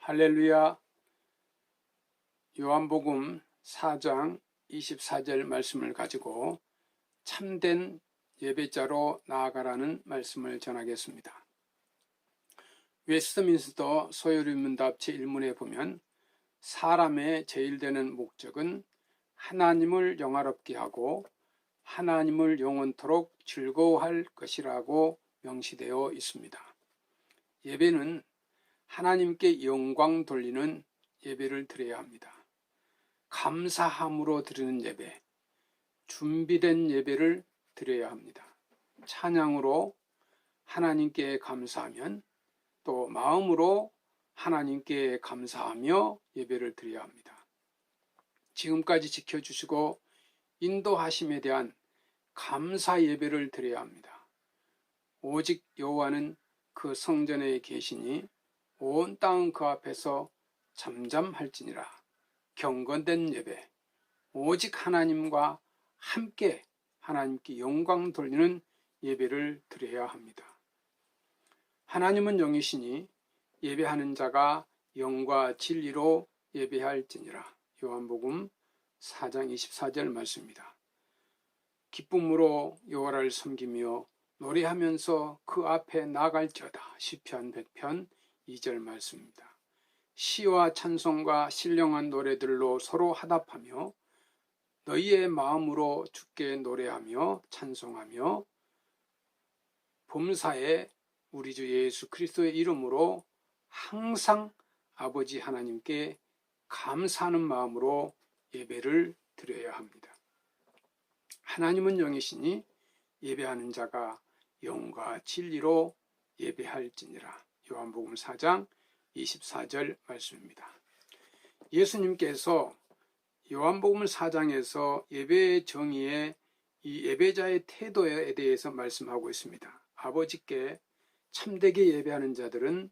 할렐루야. 요한복음 4장 24절 말씀을 가지고 참된 예배자로 나아가라는 말씀을 전하겠습니다. 웨스트민스터 소요리문답 제1문에 보면 사람의 제일 되는 목적은 하나님을 영화롭게 하고 하나님을 영원토록 즐거워할 것이라고 명시되어 있습니다. 예배는 하나님께 영광 돌리는 예배를 드려야 합니다. 감사함으로 드리는 예배, 준비된 예배를 드려야 합니다. 찬양으로 하나님께 감사하면 또 마음으로 하나님께 감사하며 예배를 드려야 합니다. 지금까지 지켜주시고 인도하심에 대한 감사 예배를 드려야 합니다. 오직 여호와는 그 성전에 계시니 온 땅은 그 앞에서 잠잠할지니라. 경건된 예배, 오직 하나님과 함께 하나님께 영광 돌리는 예배를 드려야 합니다. 하나님은 영이시니 예배하는 자가 영과 진리로 예배할지니라. 요한복음 4장 24절 말씀입니다. 기쁨으로 여호와를 섬기며 노래하면서 그 앞에 나갈지어다. 시편 100편 2절 말씀입니다. 시와 찬송과 신령한 노래들로 서로 화답하며 너희의 마음으로 주께 노래하며 찬송하며 범사에 우리 주 예수 그리스도의 이름으로 항상 아버지 하나님께 감사하는 마음으로 예배를 드려야 합니다. 하나님은 영이시니 예배하는 자가 영과 진리로 예배할지니라. 요한복음 4장 24절 말씀입니다. 예수님께서 요한복음 4장에서 예배의 정의에 이 예배자의 태도에 대해서 말씀하고 있습니다. 아버지께 참되게 예배하는 자들은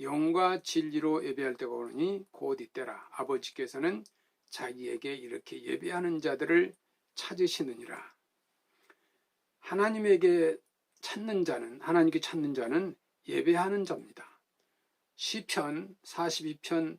영과 진리로 예배할 때가 오르니 곧 이때라. 아버지께서는 자기에게 이렇게 예배하는 자들을 찾으시느니라. 하나님께 찾는 자는 예배하는 자입니다. 시편 42편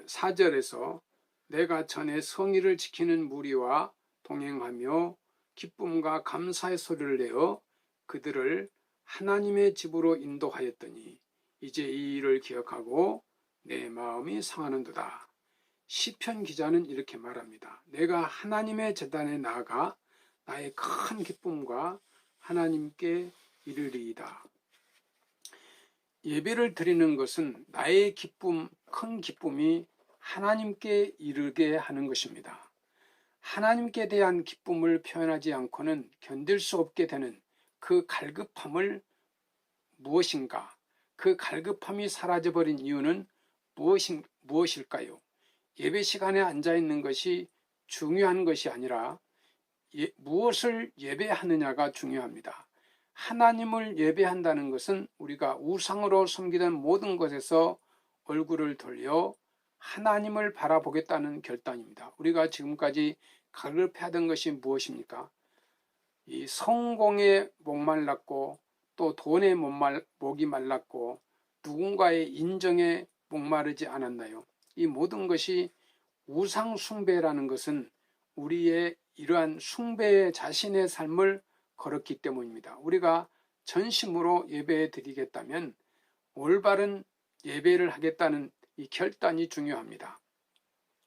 4절에서 내가 전에 성의를 지키는 무리와 동행하며 기쁨과 감사의 소리를 내어 그들을 하나님의 집으로 인도하였더니 이제 이 일을 기억하고 내 마음이 상하는도다. 시편 기자는 이렇게 말합니다. 내가 하나님의 제단에 나아가 나의 큰 기쁨과 하나님께 이르리이다. 예배를 드리는 것은 나의 기쁨, 큰 기쁨이 하나님께 이르게 하는 것입니다. 하나님께 대한 기쁨을 표현하지 않고는 견딜 수 없게 되는 그 갈급함을 무엇인가? 그 갈급함이 사라져버린 이유는 무엇일까요? 예배 시간에 앉아있는 것이 중요한 것이 아니라 무엇을 예배하느냐가 중요합니다. 하나님을 예배한다는 것은 우리가 우상으로 섬기던 모든 것에서 얼굴을 돌려 하나님을 바라보겠다는 결단입니다. 우리가 지금까지 갈급해하던 것이 무엇입니까? 이 성공에 목말랐고 또 돈에 목이 말랐고 누군가의 인정에 목마르지 않았나요? 이 모든 것이 우상 숭배라는 것은 우리의 이러한 숭배의 자신의 삶을 걸었기 때문입니다. 우리가 전심으로 예배해 드리겠다면 올바른 예배를 하겠다는 이 결단이 중요합니다.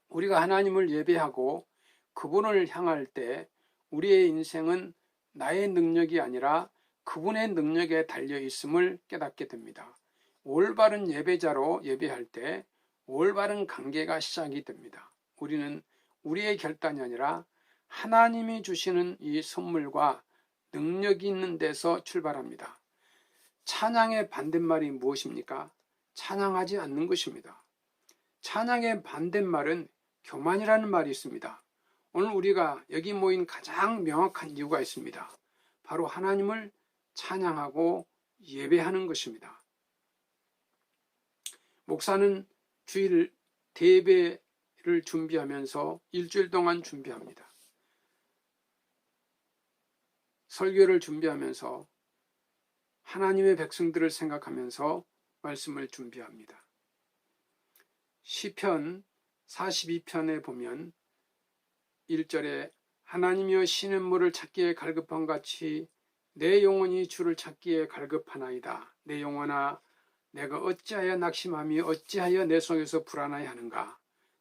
우리가 하나님을 예배하고 그분을 향할 때 우리의 인생은 나의 능력이 아니라 그분의 능력에 달려 있음을 깨닫게 됩니다. 올바른 예배자로 예배할 때 올바른 관계가 시작이 됩니다. 우리는 우리의 결단이 아니라 하나님이 주시는 이 선물과 능력이 있는 데서 출발합니다. 찬양의 반대말이 무엇입니까? 찬양하지 않는 것입니다. 찬양의 반대말은 교만이라는 말이 있습니다. 오늘 우리가 여기 모인 가장 명확한 이유가 있습니다. 바로 하나님을 찬양하고 예배하는 것입니다. 목사는 주일 대예배를 준비하면서 일주일 동안 준비합니다. 설교를 준비하면서 하나님의 백성들을 생각하면서 말씀을 준비합니다. 시편 42편에 보면 1절에 하나님이여 시냇물을 찾기에 갈급한 같이 내 영혼이 주를 찾기에 갈급하나이다. 내 영혼아 내가 어찌하여 낙심하며 어찌하여 내 속에서 불안하여 하는가.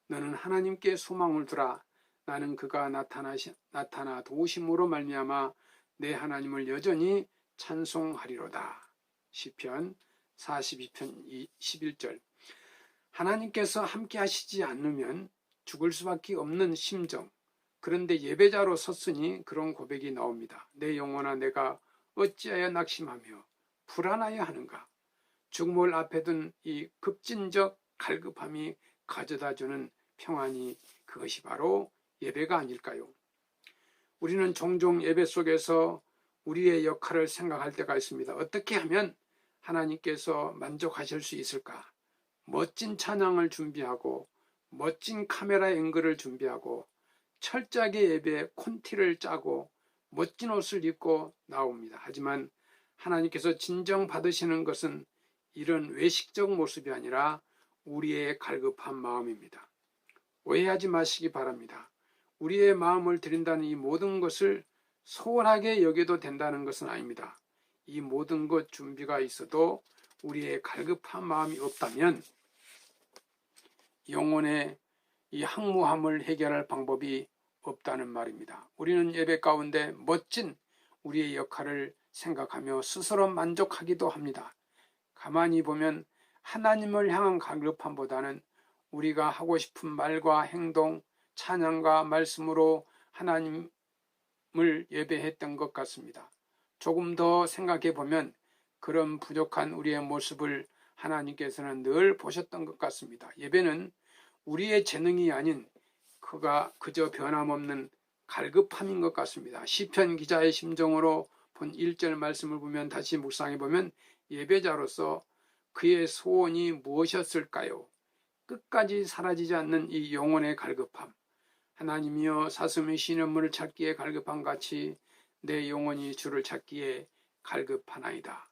너는 하나님께 소망을 두라. 나는 그가 나타나 도우심으로 말미암아 내 하나님을 여전히 찬송하리로다. 시편 42편 11절. 하나님께서 함께 하시지 않으면 죽을 수밖에 없는 심정. 그런데 예배자로 섰으니 그런 고백이 나옵니다. 내 영혼아 내가 어찌하여 낙심하며 불안하여 하는가. 죽음을 앞에 둔 이 급진적 갈급함이 가져다주는 평안이 그것이 바로 예배가 아닐까요? 우리는 종종 예배 속에서 우리의 역할을 생각할 때가 있습니다. 어떻게 하면 하나님께서 만족하실 수 있을까? 멋진 찬양을 준비하고 멋진 카메라 앵글을 준비하고 철저하게 예배에 콘티를 짜고 멋진 옷을 입고 나옵니다. 하지만 하나님께서 진정 받으시는 것은 이런 외식적 모습이 아니라 우리의 갈급한 마음입니다. 오해하지 마시기 바랍니다. 우리의 마음을 드린다는 이 모든 것을 소홀하게 여겨도 된다는 것은 아닙니다. 이 모든 것 준비가 있어도 우리의 갈급한 마음이 없다면 영혼의 이 항무함을 해결할 방법이 없다는 말입니다. 우리는 예배 가운데 멋진 우리의 역할을 생각하며 스스로 만족하기도 합니다. 가만히 보면 하나님을 향한 갈급함보다는 우리가 하고 싶은 말과 행동, 찬양과 말씀으로 하나님을 예배했던 것 같습니다. 조금 더 생각해 보면 그런 부족한 우리의 모습을 하나님께서는 늘 보셨던 것 같습니다. 예배는 우리의 재능이 아닌 그가 그저 변함없는 갈급함인 것 같습니다. 시편 기자의 심정으로 본 1절 말씀을 보면 다시 묵상해 보면 예배자로서 그의 소원이 무엇이었을까요? 끝까지 사라지지 않는 이 영혼의 갈급함. 하나님이여 사슴이 시냇물을 찾기에 갈급한 같이 내 영혼이 주를 찾기에 갈급하나이다.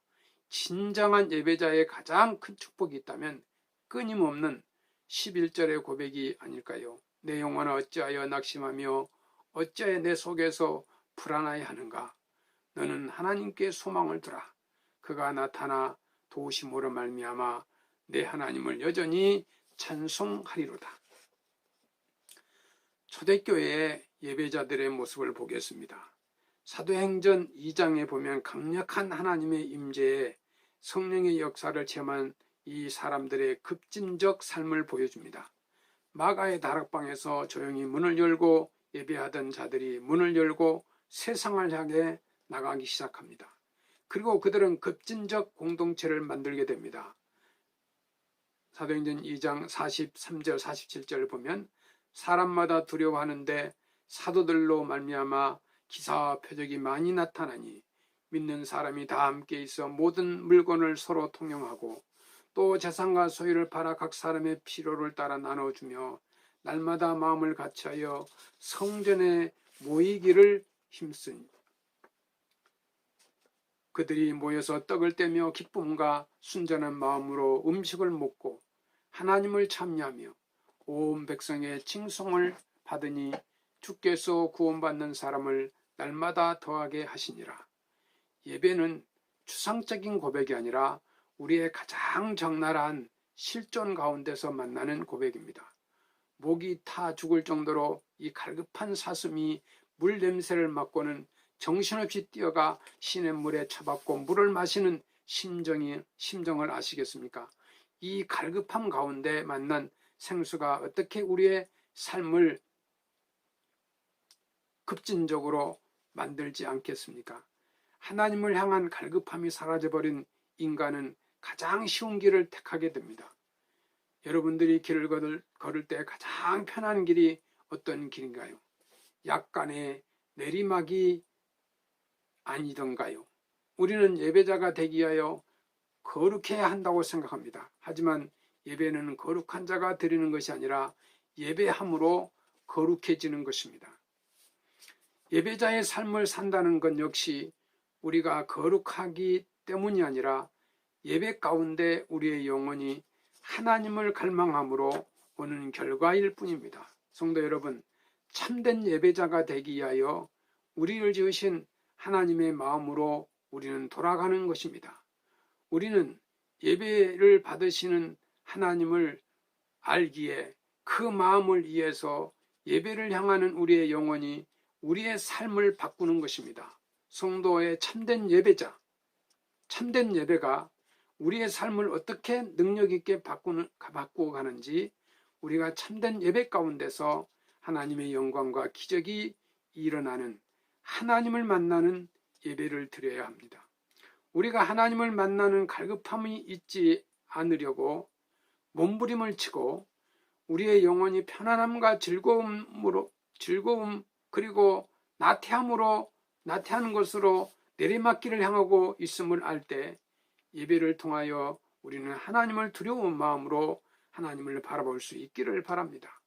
진정한 예배자의 가장 큰 축복이 있다면 끊임없는 11절의 고백이 아닐까요? 내 영혼아 어찌하여 낙심하며 어찌하여 내 속에서 불안하여 하는가. 너는 하나님께 소망을 두라. 그가 나타나 도우심으로 말미암아 내 하나님을 여전히 찬송하리로다. 초대교회의 예배자들의 모습을 보겠습니다. 사도행전 2장에 보면 강력한 하나님의 임재에 성령의 역사를 체험한 이 사람들의 급진적 삶을 보여줍니다. 마가의 다락방에서 조용히 문을 열고 예배하던 자들이 문을 열고 세상을 향해 나가기 시작합니다. 그리고 그들은 급진적 공동체를 만들게 됩니다. 사도행전 2장 43절 47절을 보면 사람마다 두려워하는데 사도들로 말미암아 기사와 표적이 많이 나타나니 믿는 사람이 다 함께 있어 모든 물건을 서로 통용하고 또 재산과 소유를 팔아 각 사람의 필요를 따라 나눠주며 날마다 마음을 같이하여 성전에 모이기를 힘쓰니 그들이 모여서 떡을 떼며 기쁨과 순전한 마음으로 음식을 먹고 하나님을 찬미하며 온 백성의 칭송을 받으니 주께서 구원받는 사람을 날마다 더하게 하시니라. 예배는 추상적인 고백이 아니라 우리의 가장 적나라한 실존 가운데서 만나는 고백입니다. 목이 타 죽을 정도로 이 갈급한 사슴이 물 냄새를 맡고는 정신없이 뛰어가 시냇물에 처박고 물을 마시는 심정을 아시겠습니까? 이 갈급함 가운데 만난 생수가 어떻게 우리의 삶을 급진적으로 만들지 않겠습니까? 하나님을 향한 갈급함이 사라져버린 인간은 가장 쉬운 길을 택하게 됩니다. 여러분들이 길을 걸을 때 가장 편한 길이 어떤 길인가요? 약간의 내리막이 아니던가요? 우리는 예배자가 되기 위하여 거룩해야 한다고 생각합니다. 하지만 예배는 거룩한 자가 드리는 것이 아니라 예배함으로 거룩해지는 것입니다. 예배자의 삶을 산다는 것 역시 우리가 거룩하기 때문이 아니라 예배 가운데 우리의 영혼이 하나님을 갈망함으로 오는 결과일 뿐입니다. 성도 여러분, 참된 예배자가 되기 위하여 우리를 지으신 하나님의 마음으로 우리는 돌아가는 것입니다. 우리는 예배를 받으시는 하나님을 알기에 그 마음을 이해해서 예배를 향하는 우리의 영혼이 우리의 삶을 바꾸는 것입니다. 성도의 참된 예배자, 참된 예배가 우리의 삶을 어떻게 능력 있게 바꾸어 가는지 우리가 참된 예배 가운데서 하나님의 영광과 기적이 일어나는 하나님을 만나는 예배를 드려야 합니다. 우리가 하나님을 만나는 갈급함이 있지 않으려고 몸부림을 치고 우리의 영혼이 편안함과 즐거움 그리고 나태하는 것으로 내리막길을 향하고 있음을 알 때 예배를 통하여 우리는 하나님을 두려운 마음으로 하나님을 바라볼 수 있기를 바랍니다.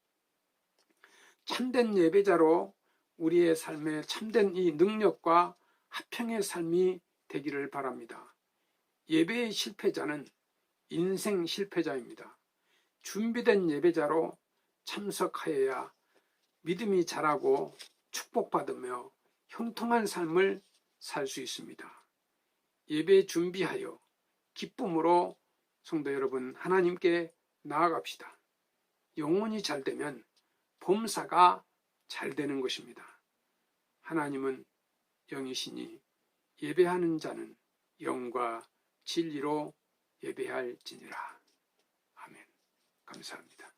참된 예배자로 우리의 삶에 참된 이 능력과 화평의 삶이 되기를 바랍니다. 예배의 실패자는 인생 실패자입니다. 준비된 예배자로 참석하여야 믿음이 자라고 축복받으며 형통한 삶을 살 수 있습니다. 예배 준비하여 기쁨으로 성도 여러분 하나님께 나아갑시다. 영혼이 잘 되면 범사가 잘 되는 것입니다. 하나님은 영이시니 예배하는 자는 영과 진리로 예배할지니라. 아멘. 감사합니다.